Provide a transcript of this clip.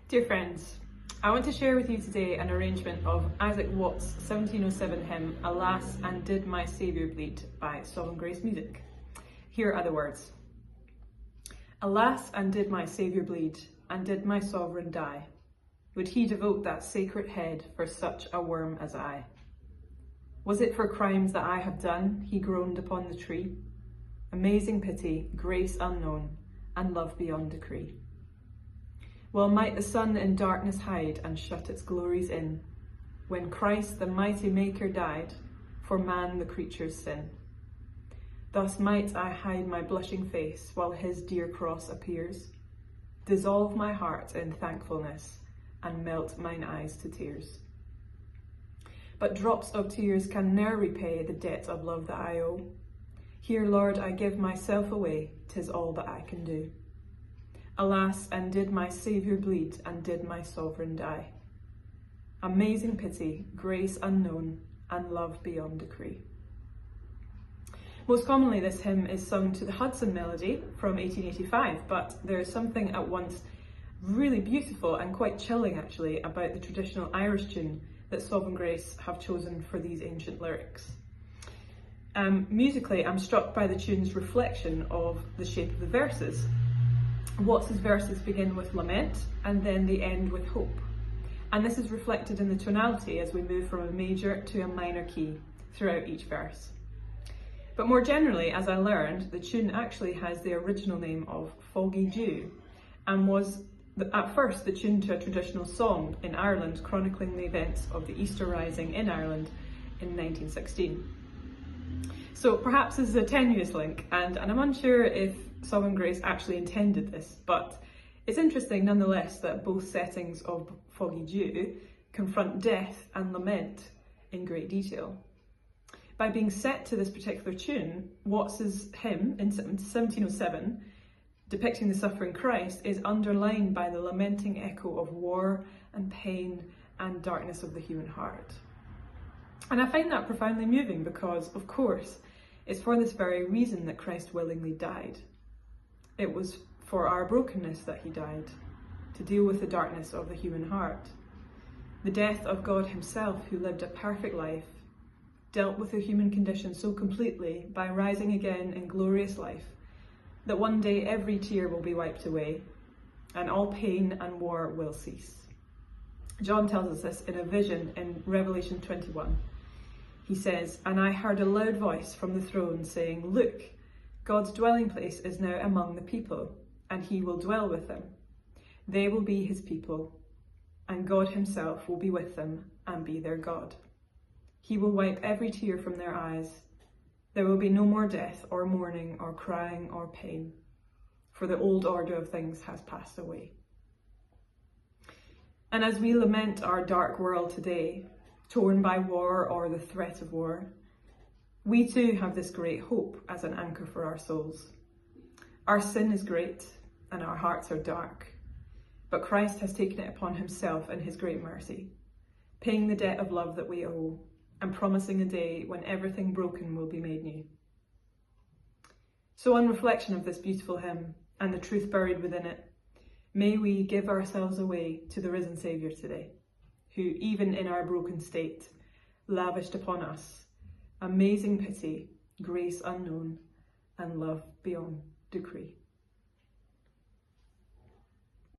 Dear friends, I want to share with you today an arrangement of Isaac Watts' 1707 hymn, Alas, and Did My Saviour Bleed by Sovereign Grace Music. Here are the words. Alas, and did my Saviour bleed, and did my Sovereign die? Would he devote that sacred head for such a worm as I? Was it for crimes that I have done he groaned upon the tree? Amazing pity, grace unknown, and love beyond decree. Well might the sun in darkness hide and shut its glories in, when Christ the mighty Maker died for man the creature's sin. Thus might I hide my blushing face while his dear cross appears, dissolve my heart in thankfulness and melt mine eyes to tears. But drops of tears can ne'er repay the debt of love that I owe. Here, Lord, I give myself away, 'tis all that I can do. Alas, and did my Saviour bleed, and did my Sovereign die? Amazing pity, grace unknown, and love beyond decree. Most commonly this hymn is sung to the Hudson Melody from 1885, but there is something at once really beautiful and quite chilling actually about the traditional Irish tune that Sovereign Grace have chosen for these ancient lyrics. Musically, I'm struck by the tune's reflection of the shape of the verses. Watts's verses begin with lament and then they end with hope. And this is reflected in the tonality as we move from a major to a minor key throughout each verse. But more generally, as I learned, the tune actually has the original name of Foggy Dew and was at first the tune to a traditional song in Ireland chronicling the events of the Easter Rising in Ireland in 1916. So perhaps this is a tenuous link, and I'm unsure if Sovereign Grace actually intended this, but it's interesting nonetheless that both settings of Foggy Dew confront death and lament in great detail. By being set to this particular tune, Watts's hymn in 1707, depicting the suffering Christ, is underlined by the lamenting echo of war and pain and darkness of the human heart. And I find that profoundly moving because, of course, it's for this very reason that Christ willingly died. It was for our brokenness that he died, to deal with the darkness of the human heart. The death of God himself, who lived a perfect life, dealt with the human condition so completely by rising again in glorious life that one day every tear will be wiped away and all pain and war will cease. John tells us this in a vision in Revelation 21. He says, "And I heard a loud voice from the throne saying, 'Look, God's dwelling place is now among the people, and he will dwell with them. They will be his people, and God himself will be with them and be their God. He will wipe every tear from their eyes. There will be no more death or mourning or crying or pain, for the old order of things has passed away.'" And as we lament our dark world today, torn by war or the threat of war, we too have this great hope as an anchor for our souls. Our sin is great and our hearts are dark, but Christ has taken it upon himself in his great mercy, paying the debt of love that we owe and promising a day when everything broken will be made new. So on reflection of this beautiful hymn and the truth buried within it, may we give ourselves away to the risen Saviour today, who even in our broken state lavished upon us amazing pity, grace unknown, and love beyond decree.